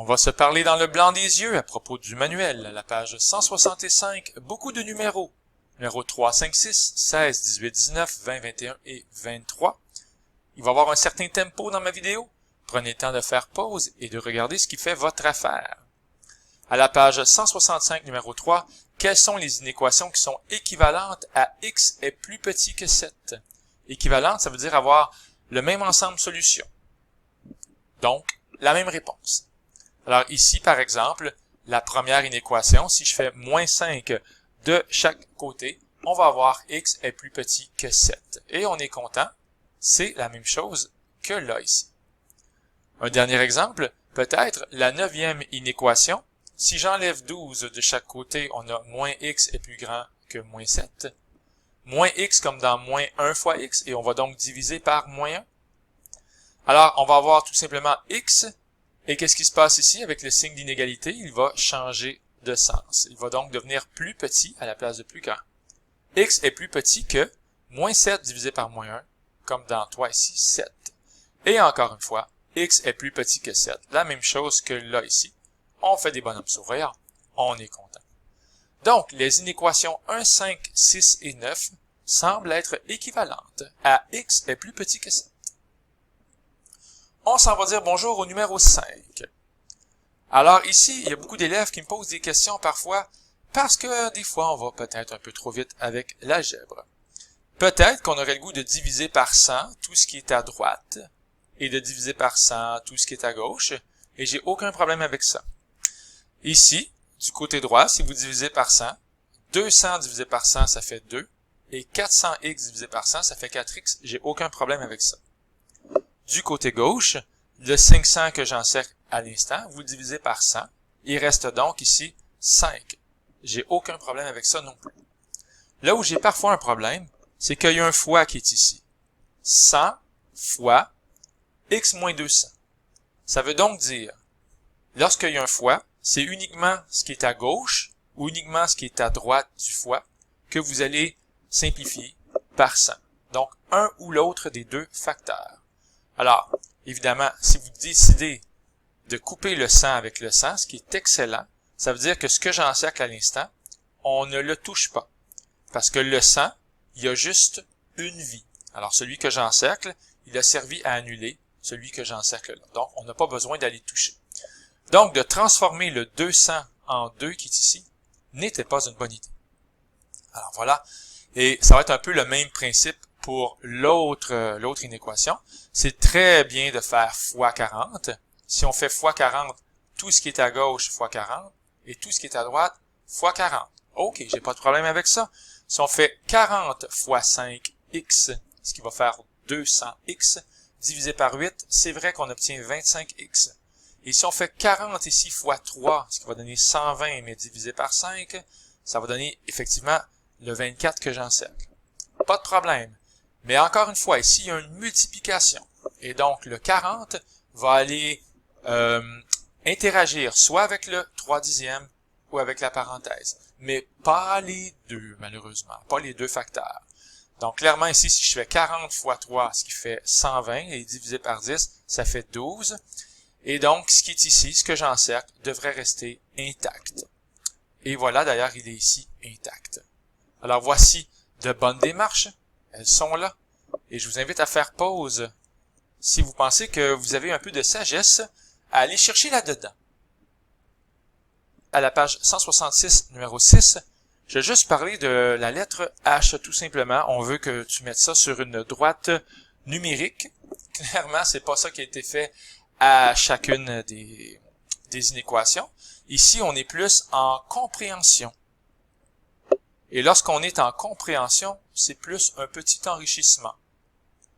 On va se parler dans le blanc des yeux à propos du manuel, à la page 165, beaucoup de numéros. Numéro 3, 5, 6, 16, 18, 19, 20, 21 et 23. Il va y avoir un certain tempo dans ma vidéo. Prenez le temps de faire pause et de regarder ce qui fait votre affaire. À la page 165, numéro 3, quelles sont les inéquations qui sont équivalentes à x est plus petit que 7? Équivalente, ça veut dire avoir le même ensemble de solutions. Donc, la même réponse. Alors ici, par exemple, la première inéquation, si je fais moins 5 de chaque côté, on va avoir x est plus petit que 7. Et on est content, c'est la même chose que là ici. Un dernier exemple, peut-être la neuvième inéquation. Si j'enlève 12 de chaque côté, on a moins x est plus grand que moins 7. Moins x comme dans moins 1 fois x, et on va donc diviser par moins 1. Alors, on va avoir tout simplement x, et qu'est-ce qui se passe ici avec le signe d'inégalité? Il va changer de sens. Il va donc devenir plus petit à la place de plus grand. X est plus petit que moins 7 divisé par moins 1, comme dans toi ici, 7. Et encore une fois, x est plus petit que 7. La même chose que là ici. On fait des bonhommes souriants. On est content. Donc, les inéquations 1, 5, 6 et 9 semblent être équivalentes à x est plus petit que 7. On s'en va dire bonjour au numéro 5. Alors ici, il y a beaucoup d'élèves qui me posent des questions parfois parce que des fois, on va peut-être un peu trop vite avec l'algèbre. Peut-être qu'on aurait le goût de diviser par 100 tout ce qui est à droite et de diviser par 100 tout ce qui est à gauche, et j'ai aucun problème avec ça. Ici, du côté droit, si vous divisez par 100, 200 divisé par 100, ça fait 2, et 400x divisé par 100, ça fait 4x, j'ai aucun problème avec ça. Du côté gauche, le 500 que j'encercle à l'instant, vous le divisez par 100, il reste donc ici 5. J'ai aucun problème avec ça non plus. Là où j'ai parfois un problème, c'est qu'il y a un fois qui est ici. 100 fois x moins 200. Ça veut donc dire, lorsqu'il y a un fois, c'est uniquement ce qui est à gauche ou uniquement ce qui est à droite du fois que vous allez simplifier par 100. Donc, un ou l'autre des deux facteurs. Alors, évidemment, si vous décidez de couper le 100 avec le 100, ce qui est excellent, ça veut dire que ce que j'encercle à l'instant, on ne le touche pas. Parce que le 100, il y a juste une vie. Alors, celui que j'encercle, il a servi à annuler celui que j'encercle là. Donc, on n'a pas besoin d'aller toucher. Donc, de transformer le 200 en 2 qui est ici, n'était pas une bonne idée. Alors, voilà. Et ça va être un peu le même principe pour l'autre inéquation. C'est très bien de faire fois 40. Si on fait fois 40, tout ce qui est à gauche fois 40, et tout ce qui est à droite fois 40. OK, j'ai pas de problème avec ça. Si on fait 40 fois 5x, ce qui va faire 200x, divisé par 8, c'est vrai qu'on obtient 25x. Et si on fait 40 ici fois 3, ce qui va donner 120, mais divisé par 5, ça va donner effectivement le 24 que j'encercle. Pas de problème. Mais encore une fois, ici, il y a une multiplication. Et donc, le 40 va aller interagir soit avec le 3/10 ou avec la parenthèse. Mais pas les deux, malheureusement. Pas les deux facteurs. Donc, clairement, ici, si je fais 40 fois 3, ce qui fait 120, et divisé par 10, ça fait 12. Et donc, ce qui est ici, ce que j'encercle, devrait rester intact. Et voilà, d'ailleurs, il est ici intact. Alors, voici de bonnes démarches. Elles sont là. Et je vous invite à faire pause si vous pensez que vous avez un peu de sagesse à aller chercher là-dedans. À la page 166, numéro 6, je vais juste parler de la lettre H, tout simplement. On veut que tu mettes ça sur une droite numérique. Clairement, c'est pas ça qui a été fait à chacune des inéquations. Ici, on est plus en compréhension. Et lorsqu'on est en compréhension, c'est plus un petit enrichissement.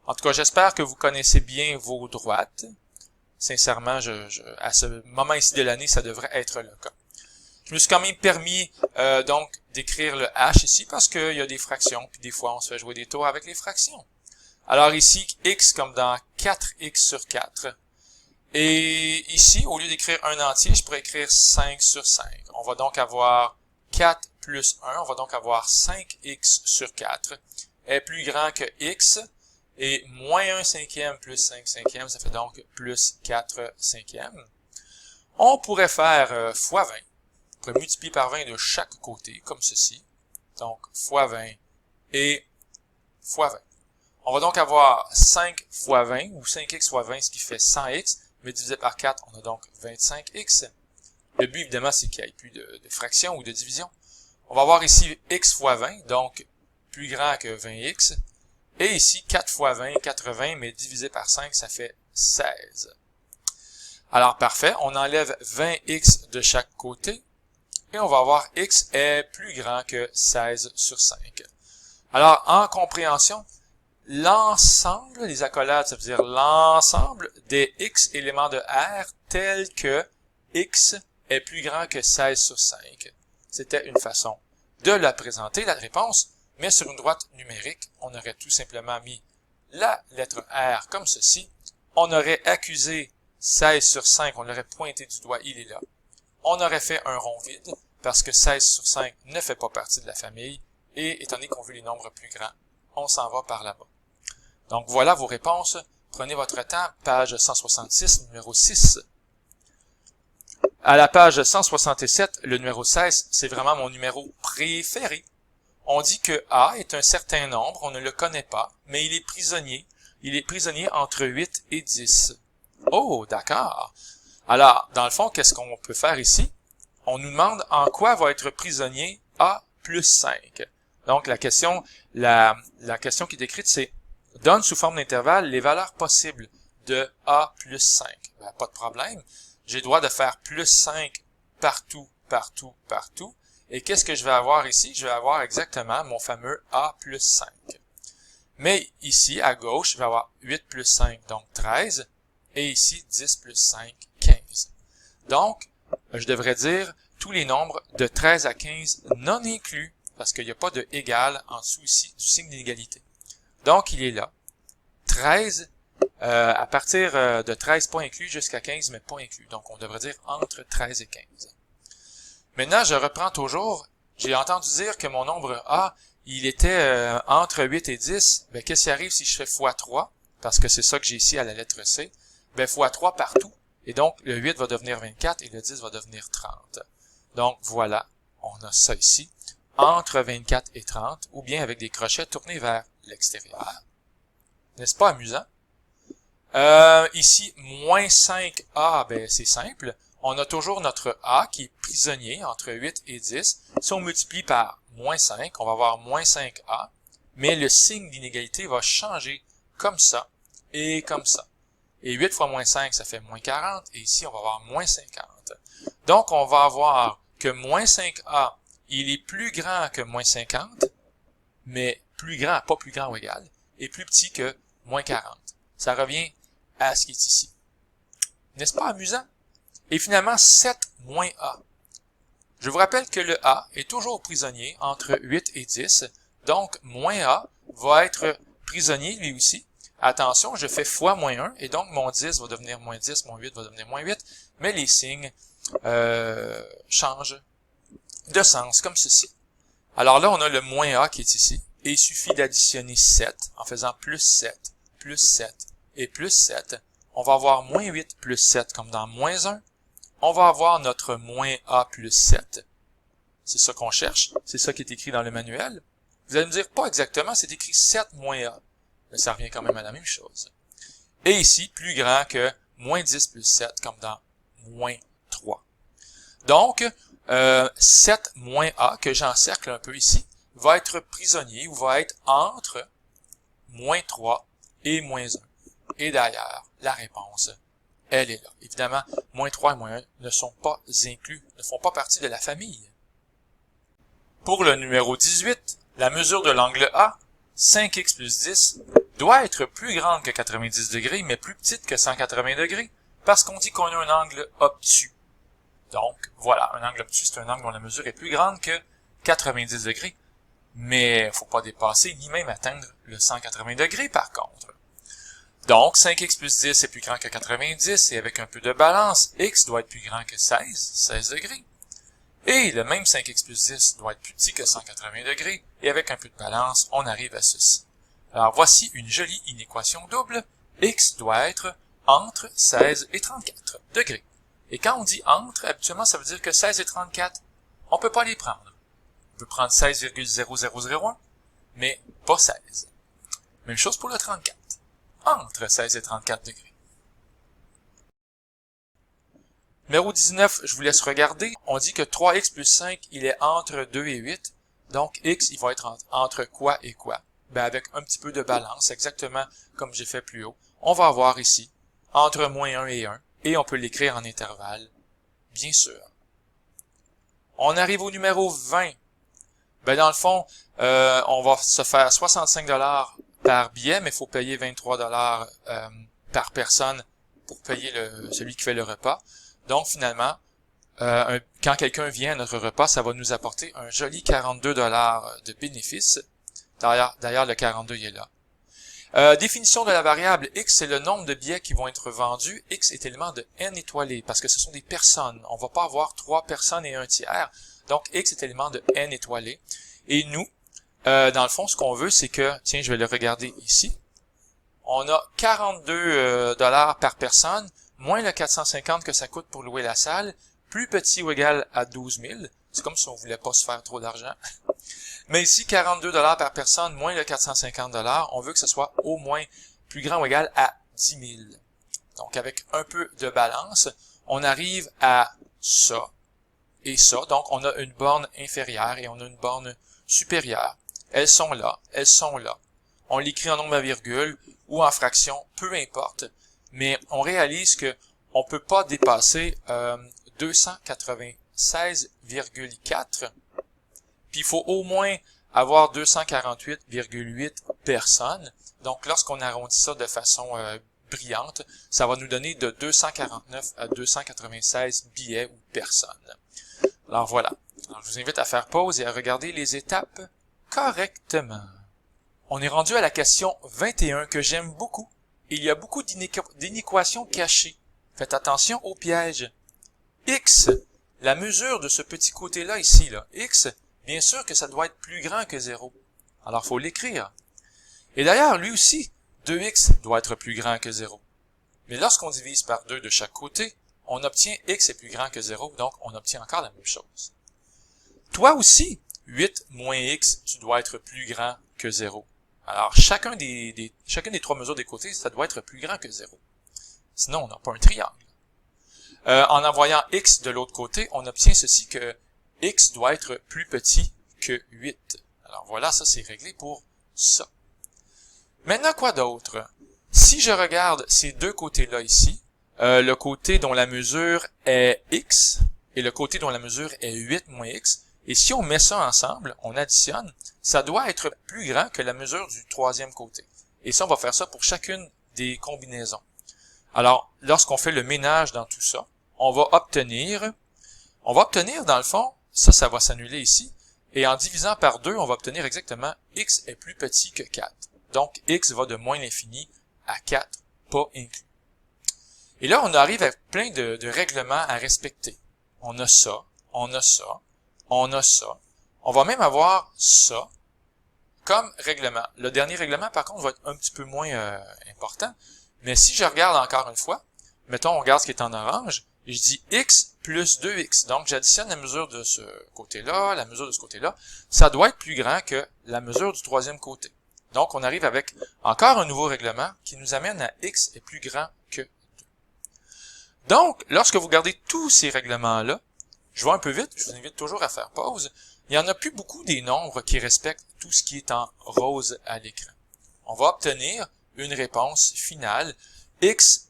En tout cas, j'espère que vous connaissez bien vos droites. Sincèrement, à ce moment ici de l'année, ça devrait être le cas. Je me suis quand même permis donc d'écrire le H ici parce qu'il y a des fractions, puis des fois on se fait jouer des tours avec les fractions. Alors ici, x comme dans 4x sur 4. Et ici, au lieu d'écrire un entier, je pourrais écrire 5 sur 5. On va donc avoir 4 plus 1, on va donc avoir 5x sur 4 est plus grand que x, et moins 1 cinquième plus 5 cinquièmes, ça fait donc plus 4 cinquièmes. On pourrait faire fois 20. On pourrait multiplier par 20 de chaque côté, comme ceci. Donc, fois 20 et fois 20. On va donc avoir 5 fois 20, ou 5x fois 20, ce qui fait 100x, mais divisé par 4, on a donc 25x. Le but, évidemment, c'est qu'il n'y ait plus de fraction ou de division. On va avoir ici x fois 20, donc plus grand que 20x. Et ici, 4 fois 20, 80, mais divisé par 5, ça fait 16. Alors, parfait, on enlève 20x de chaque côté. Et on va avoir x est plus grand que 16 sur 5. Alors, en compréhension, l'ensemble, les accolades, ça veut dire l'ensemble des x éléments de R tels que x est plus grand que 16 sur 5. C'était une façon de la présenter, la réponse, mais sur une droite numérique, on aurait tout simplement mis la lettre R comme ceci. On aurait accusé 16 sur 5, on l'aurait pointé du doigt, il est là. On aurait fait un rond vide, parce que 16 sur 5 ne fait pas partie de la famille, et étant donné qu'on veut les nombres plus grands, on s'en va par là-bas. Donc voilà vos réponses. Prenez votre temps, page 166, numéro 6. À la page 167, le numéro 16, c'est vraiment mon numéro préféré. On dit que A est un certain nombre, on ne le connaît pas, mais il est prisonnier. Il est prisonnier entre 8 et 10. Oh, d'accord. Alors, dans le fond, qu'est-ce qu'on peut faire ici? On nous demande en quoi va être prisonnier A plus 5. Donc, la question qui est décrite, c'est donne sous forme d'intervalle les valeurs possibles de A plus 5. Ben, pas de problème. J'ai le droit de faire plus 5 partout, partout, partout. Et qu'est-ce que je vais avoir ici? Je vais avoir exactement mon fameux A plus 5. Mais ici, à gauche, je vais avoir 8 plus 5, donc 13. Et ici, 10 plus 5, 15. Donc, je devrais dire tous les nombres de 13 à 15 non inclus, parce qu'il n'y a pas de égal en dessous ici du signe d'inégalité. Donc, il est là. 13, à partir de 13 pas inclus jusqu'à 15, mais pas inclus. Donc, on devrait dire entre 13 et 15. Maintenant, je reprends toujours. J'ai entendu dire que mon nombre A, il était entre 8 et 10. Ben, qu'est-ce qui arrive si je fais x3? Parce que c'est ça que j'ai ici à la lettre C. Ben, x3 partout. Et donc, le 8 va devenir 24 et le 10 va devenir 30. Donc, voilà. On a ça ici. Entre 24 et 30, ou bien avec des crochets tournés vers l'extérieur. N'est-ce pas amusant? Ici, moins 5A, ben, c'est simple. On a toujours notre A qui est prisonnier entre 8 et 10. Si on multiplie par moins 5, on va avoir moins 5A. Mais le signe d'inégalité va changer comme ça et comme ça. Et 8 fois moins 5, ça fait moins 40. Et ici, on va avoir moins 50. Donc, on va avoir que moins 5A, il est plus grand que moins 50, mais plus grand, pas plus grand ou égal, et plus petit que moins 40. Ça revient à ce qui est ici. N'est-ce pas amusant? Et finalement, 7 moins A. Je vous rappelle que le A est toujours prisonnier entre 8 et 10, donc moins A va être prisonnier lui aussi. Attention, je fais fois moins 1, et donc mon 10 va devenir moins 10, mon 8 va devenir moins 8, mais les signes changent de sens, comme ceci. Alors là, on a le moins A qui est ici, et il suffit d'additionner 7, en faisant plus 7, plus 7, et plus 7. On va avoir moins 8 plus 7, comme dans moins 1. On va avoir notre moins A plus 7. C'est ça qu'on cherche, c'est ça qui est écrit dans le manuel. Vous allez me dire, pas exactement, c'est écrit 7 moins A. Mais ça revient quand même à la même chose. Et ici, plus grand que moins 10 plus 7, comme dans moins 3. Donc, 7 moins A, que j'encercle un peu ici, va être prisonnier, ou va être entre moins 3 et moins 1. Et d'ailleurs, la réponse, elle est là. Évidemment, moins 3 et moins 1 ne sont pas inclus, ne font pas partie de la famille. Pour le numéro 18, la mesure de l'angle A, 5x plus 10, doit être plus grande que 90 degrés, mais plus petite que 180 degrés, parce qu'on dit qu'on a un angle obtus. Donc, voilà, un angle obtus, c'est un angle dont la mesure est plus grande que 90 degrés, mais il ne faut pas dépasser, ni même atteindre le 180 degrés par contre. Donc, 5x plus 10 est plus grand que 90, et avec un peu de balance, x doit être plus grand que 16 degrés. Et le même 5x plus 10 doit être plus petit que 180 degrés, et avec un peu de balance, on arrive à ceci. Alors, voici une jolie inéquation double. X doit être entre 16 et 34 degrés. Et quand on dit entre, habituellement, ça veut dire que 16 et 34, on peut pas les prendre. On peut prendre 16,0001, mais pas 16. Même chose pour le 34. Entre 16 et 34 degrés. Numéro 19, je vous laisse regarder. On dit que 3x plus 5, il est entre 2 et 8. Donc, x, il va être entre quoi et quoi? Ben, avec un petit peu de balance, exactement comme j'ai fait plus haut. On va avoir ici, entre moins 1 et 1, et on peut l'écrire en intervalle, bien sûr. On arrive au numéro 20. Ben, dans le fond, on va se faire 65 $ par billet, mais il faut payer 23 $ par personne pour payer celui qui fait le repas. Donc, finalement, quand quelqu'un vient à notre repas, ça va nous apporter un joli 42 $ de bénéfice. D'ailleurs, le 42, il est là. Définition de la variable x, c'est le nombre de billets qui vont être vendus. X est élément de n étoilé, parce que ce sont des personnes. On va pas avoir 3 personnes et un tiers. Donc, x est élément de n étoilé. Et nous, dans le fond, ce qu'on veut, c'est que, tiens, je vais le regarder ici. On a 42 $ par personne, moins le 450 que ça coûte pour louer la salle, plus petit ou égal à 12 000. C'est comme si on voulait pas se faire trop d'argent. Mais ici, 42 $ par personne, moins le 450 $, on veut que ce soit au moins plus grand ou égal à 10 000. Donc, avec un peu de balance, on arrive à ça et ça. Donc, on a une borne inférieure et on a une borne supérieure. Elles sont là, elles sont là. On l'écrit en nombre à virgule ou en fraction, peu importe. Mais on réalise que on peut pas dépasser 296,4. Puis il faut au moins avoir 248,8 personnes. Donc lorsqu'on arrondit ça de façon brillante, ça va nous donner de 249 à 296 billets ou personnes. Alors voilà. Alors, je vous invite à faire pause et à regarder les étapes correctement. On est rendu à la question 21 que j'aime beaucoup. Il y a beaucoup d'inéquations cachées. Faites attention au piège. X, la mesure de ce petit côté-là ici, là, X, bien sûr que ça doit être plus grand que 0. Alors, il faut l'écrire. Et d'ailleurs, lui aussi, 2x doit être plus grand que 0. Mais lorsqu'on divise par 2 de chaque côté, on obtient x est plus grand que 0, donc on obtient encore la même chose. Toi aussi, 8 moins x, tu dois être plus grand que 0. Alors, chacune des 3 mesures des côtés, ça doit être plus grand que 0. Sinon, on n'a pas un triangle. En envoyant x de l'autre côté, on obtient ceci que x doit être plus petit que 8. Alors voilà, ça c'est réglé pour ça. Maintenant, quoi d'autre? Si je regarde ces deux côtés-là ici, le côté dont la mesure est x et le côté dont la mesure est 8 moins x, et si on met ça ensemble, on additionne, ça doit être plus grand que la mesure du troisième côté. Et ça, on va faire ça pour chacune des combinaisons. Alors, lorsqu'on fait le ménage dans tout ça, on va obtenir dans le fond, ça va s'annuler ici, et en divisant par 2, on va obtenir exactement x est plus petit que 4. Donc, x va de moins l'infini à 4, pas inclus. Et là, on arrive à plein de règlements à respecter. On a ça, on a ça, on a ça. On va même avoir ça comme règlement. Le dernier règlement, par contre, va être un petit peu moins important. Mais si je regarde encore une fois, mettons, on regarde ce qui est en orange, et je dis x plus 2x. Donc, j'additionne la mesure de ce côté-là, la mesure de ce côté-là. Ça doit être plus grand que la mesure du troisième côté. Donc, on arrive avec encore un nouveau règlement qui nous amène à x est plus grand que 2. Donc, lorsque vous regardez tous ces règlements-là, je vais un peu vite, je vous invite toujours à faire pause, il n'y en a plus beaucoup des nombres qui respectent tout ce qui est en rose à l'écran. On va obtenir une réponse finale, x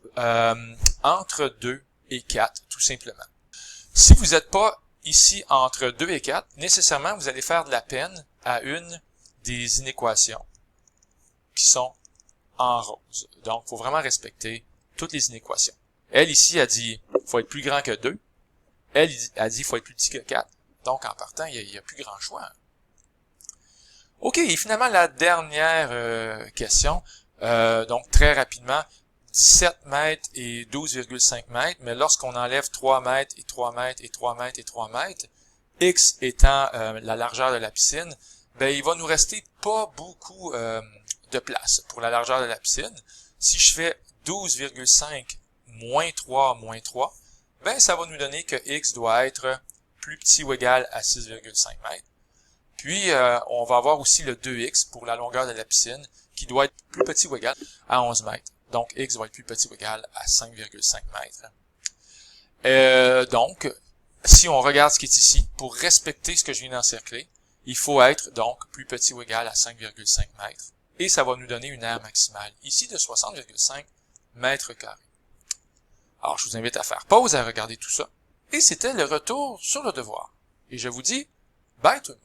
entre 2 et 4, tout simplement. Si vous n'êtes pas ici entre 2 et 4, nécessairement, vous allez faire de la peine à une des inéquations qui sont en rose. Donc, il faut vraiment respecter toutes les inéquations. Elle, ici, a dit faut être plus grand que 2. Elle a dit faut être plus petit que 4. Donc, en partant, il n'y a plus grand choix. OK, et finalement, la dernière question. Donc, très rapidement, 17 mètres et 12,5 mètres, mais lorsqu'on enlève 3 mètres et 3 mètres et 3 mètres et 3 mètres, x étant la largeur de la piscine, ben il va nous rester pas beaucoup de place pour la largeur de la piscine. Si je fais 12,5 moins 3, ben ça va nous donner que x doit être plus petit ou égal à 6,5 mètres. Puis, on va avoir aussi le 2x pour la longueur de la piscine, qui doit être plus petit ou égal à 11 mètres. Donc, x doit être plus petit ou égal à 5,5 mètres. Donc, si on regarde ce qui est ici, pour respecter ce que je viens d'encercler, il faut être donc plus petit ou égal à 5,5 mètres. Et ça va nous donner une aire maximale, ici de 60,5 mètres carrés. Alors, je vous invite à faire pause, à regarder tout ça. Et c'était le retour sur le devoir. Et je vous dis, bye tout le monde.